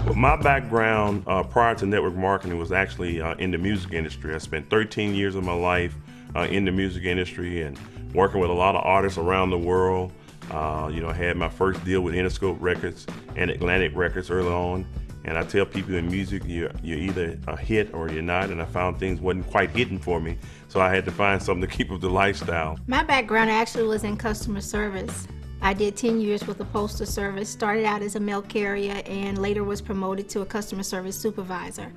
Well, my background prior to network marketing was actually in the music industry. I spent 13 years of my life in the music industry and working with a lot of artists around the world. I had my first deal with Interscope Records and Atlantic Records early on. And I tell people in music, you're either a hit or you're not. And I found things wasn't quite hitting for me. So I had to find something to keep up the lifestyle. My background actually was in customer service. I did 10 years with the Postal Service, started out as a mail carrier and later was promoted to a customer service supervisor.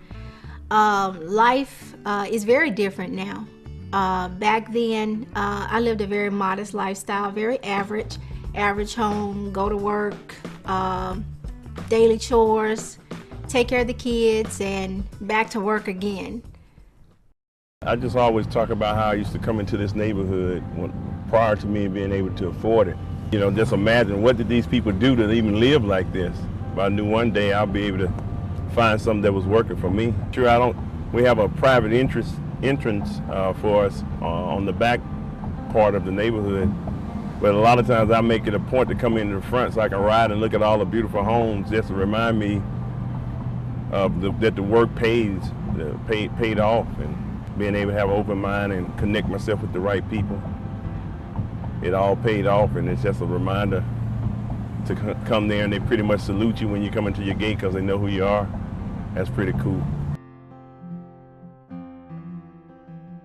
Life is very different now. Back then, I lived a very modest lifestyle, very average home, go to work, daily chores, take care of the kids, and back to work again. I just always talk about how I used to come into this neighborhood prior to me being able to afford it. Just imagine, what did these people do to even live like this? But I knew one day I'll be able to find something that was working for me. Sure, we have a private entrance for us on the back part of the neighborhood. But a lot of times I make it a point to come into the front so I can ride and look at all the beautiful homes just to remind me that the work paid off, and being able to have an open mind and connect myself with the right people. It all paid off, and it's just a reminder to come there, and they pretty much salute you when you come into your gate because they know who you are. That's pretty cool.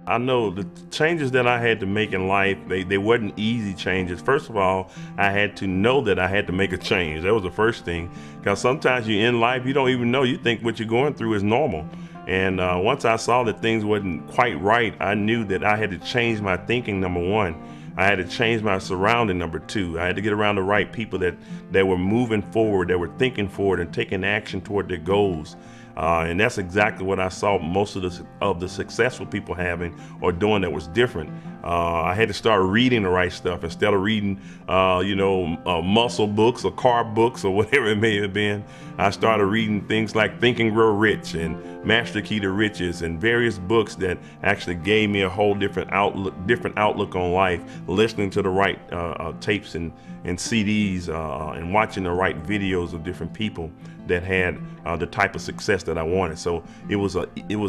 I know the changes that I had to make in life, they wasn't easy changes. First of all, I had to know that I had to make a change. That was the first thing. Because sometimes you're in life, you don't even know. You think what you're going through is normal. And once I saw that things wasn't quite right, I knew that I had to change my thinking, number one. I had to change my surrounding, number two. I had to get around the right people that were moving forward, that were thinking forward and taking action toward their goals. And that's exactly what I saw most of the successful people having or doing that was different. I had to start reading the right stuff instead of reading, muscle books or car books or whatever it may have been. I started reading things like Think and Grow Rich and Master Key to Riches and various books that actually gave me a whole different outlook on life. Listening to the right tapes and CDs and watching the right videos of different people that had the type of success that I wanted. So it was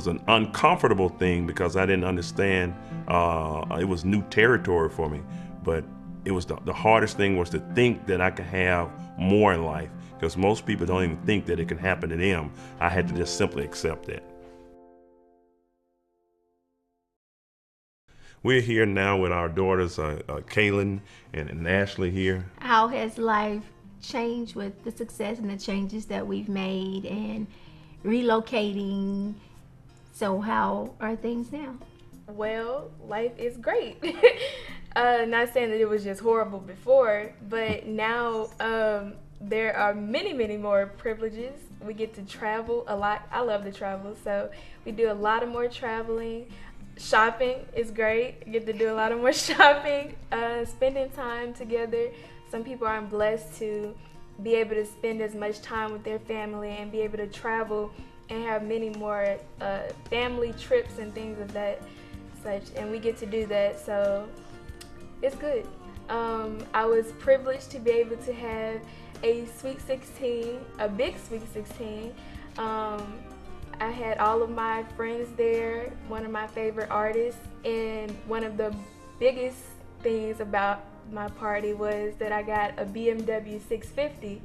an uncomfortable thing because I didn't understand. It was new territory for me, but it was the hardest thing was to think that I could have more in life, because most people don't even think that it can happen to them. I had to just simply accept that. We're here now with our daughters, Kaylin and Ashley here. How has life changed with the success and the changes that we've made and relocating? So how are things now? Well, life is great. Not saying that it was just horrible before, but now there are many, many more privileges. We get to travel a lot. I love to travel, so we do a lot of more traveling. Shopping is great. Get to do a lot of more shopping, spending time together. Some people aren't blessed to be able to spend as much time with their family and be able to travel and have many more family trips and things of that such, and we get to do that, so it's good. I was privileged to be able to have a Sweet 16, a big Sweet 16. I had all of my friends there, one of my favorite artists, and one of the biggest things about my party was that I got a BMW 650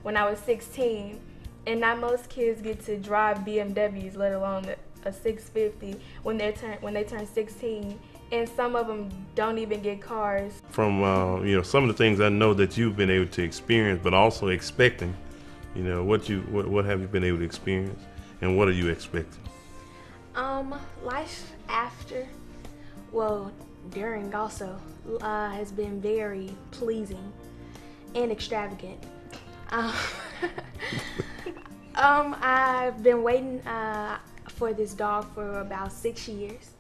when I was 16, and not most kids get to drive BMWs, let alone a 650 when they turn 16, and some of them don't even get cars. From some of the things I know that you've been able to experience, but also expecting, what have you been able to experience, and what are you expecting? Life after, well, during also, has been very pleasing and extravagant. I've been waiting for this dog for about 6 years,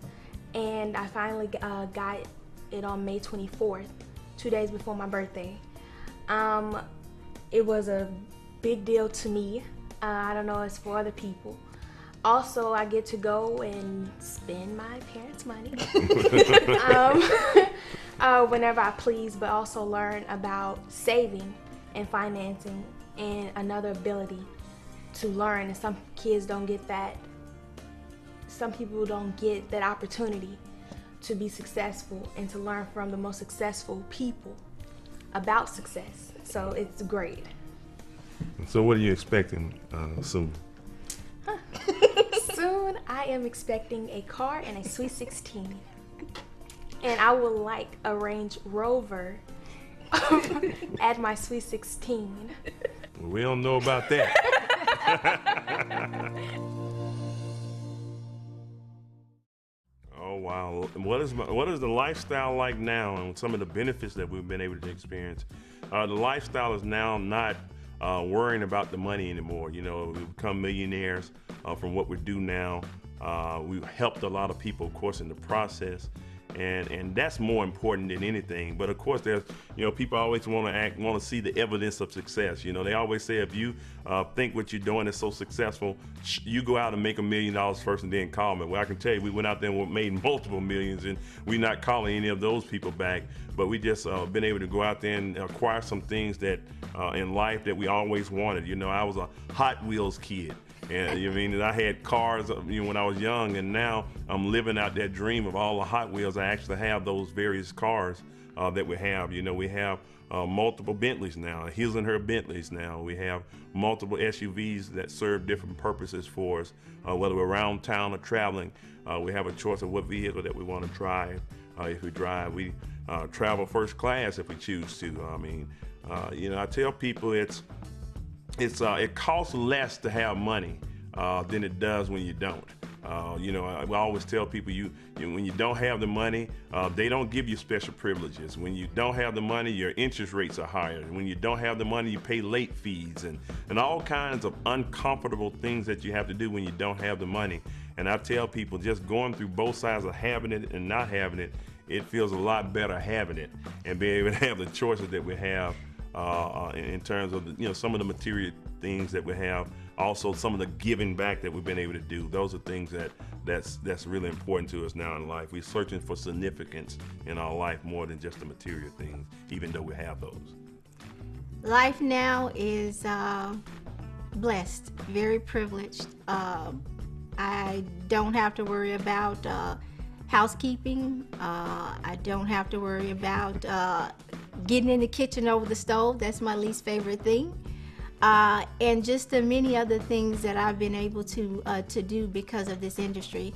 and I finally got it on May 24th, 2 days before my birthday. It was a big deal to me. I don't know, it's for other people. Also, I get to go and spend my parents' money. Whenever I please, but also learn about saving and financing and another ability to learn. And some kids don't get that. Some people don't get that opportunity to be successful and to learn from the most successful people about success. So it's great. So what are you expecting soon? Soon I am expecting a car and a Sweet 16. And I would like a Range Rover at my Sweet 16. Well, we don't know about that. Oh wow! What is the lifestyle like now, and some of the benefits that we've been able to experience? The lifestyle is now not worrying about the money anymore. You know, we've become millionaires from what we do now. We've helped a lot of people, of course, in the process. And that's more important than anything. But of course, there's, you know, people always want to see the evidence of success. You know, they always say if you think what you're doing is so successful, you go out and make $1 million first and then call me. Well, I can tell you, we went out there and made multiple millions, and we're not calling any of those people back. But we just been able to go out there and acquire some things that in life that we always wanted. You know, I was a Hot Wheels kid. And you mean, I had cars, you know, when I was young, and now I'm living out that dream of all the Hot Wheels. I actually have those various cars that we have. You know, we have multiple Bentleys now, his and her Bentleys now. We have multiple SUVs that serve different purposes for us, whether we're around town or traveling. We have a choice of what vehicle that we want to drive. If we drive, we travel first class if we choose to. I mean, you know, I tell people it costs less to have money than it does when you don't. You know, I always tell people, when you don't have the money, they don't give you special privileges. When you don't have the money, your interest rates are higher. When you don't have the money, you pay late fees and all kinds of uncomfortable things that you have to do when you don't have the money. And I tell people, just going through both sides of having it and not having it, it feels a lot better having it and being able to have the choices that we have. In terms of the, you know, some of the material things that we have, also some of the giving back that we've been able to do. Those are things that's really important to us now in life. We're searching for significance in our life more than just the material things, even though we have those. Life now is blessed, very privileged. I don't have to worry about housekeeping. I don't have to worry about getting in the kitchen over the stove. That's my least favorite thing. And just the many other things that I've been able to do because of this industry.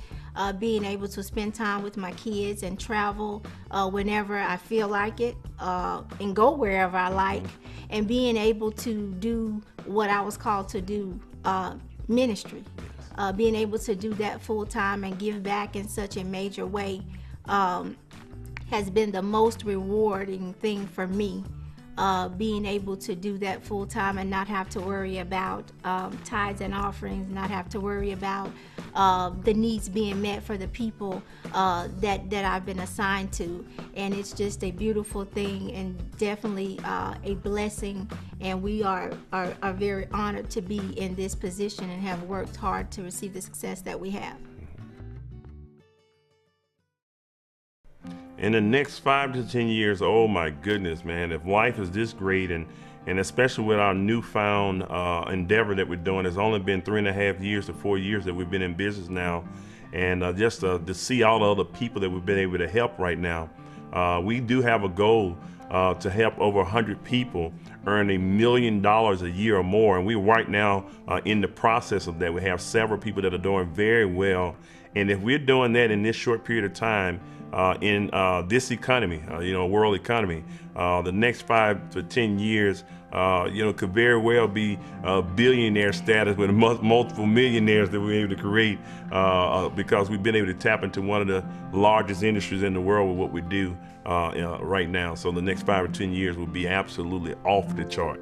Being able to spend time with my kids and travel whenever I feel like it, and go wherever I like, and being able to do what I was called to do, ministry. Being able to do that full time and give back in such a major way has been the most rewarding thing for me. Being able to do that full time and not have to worry about tithes and offerings, not have to worry about the needs being met for the people that I've been assigned to. And it's just a beautiful thing and definitely a blessing. And we are very honored to be in this position and have worked hard to receive the success that we have. In the next 5 to 10 years, oh my goodness, man, if life is this great, and especially with our newfound endeavor that we're doing, it's only been 3.5 years to 4 years that we've been in business now, and just to see all the other people that we've been able to help right now, we do have a goal to help over 100 people earn $1 million a year or more, and we're right now in the process of that. We have several people that are doing very well, and if we're doing that in this short period of time, in this economy, world economy, the next 5 to 10 years, could very well be billionaire status with multiple millionaires that we're able to create because we've been able to tap into one of the largest industries in the world with what we do right now. So the next 5 or 10 years will be absolutely off the chart.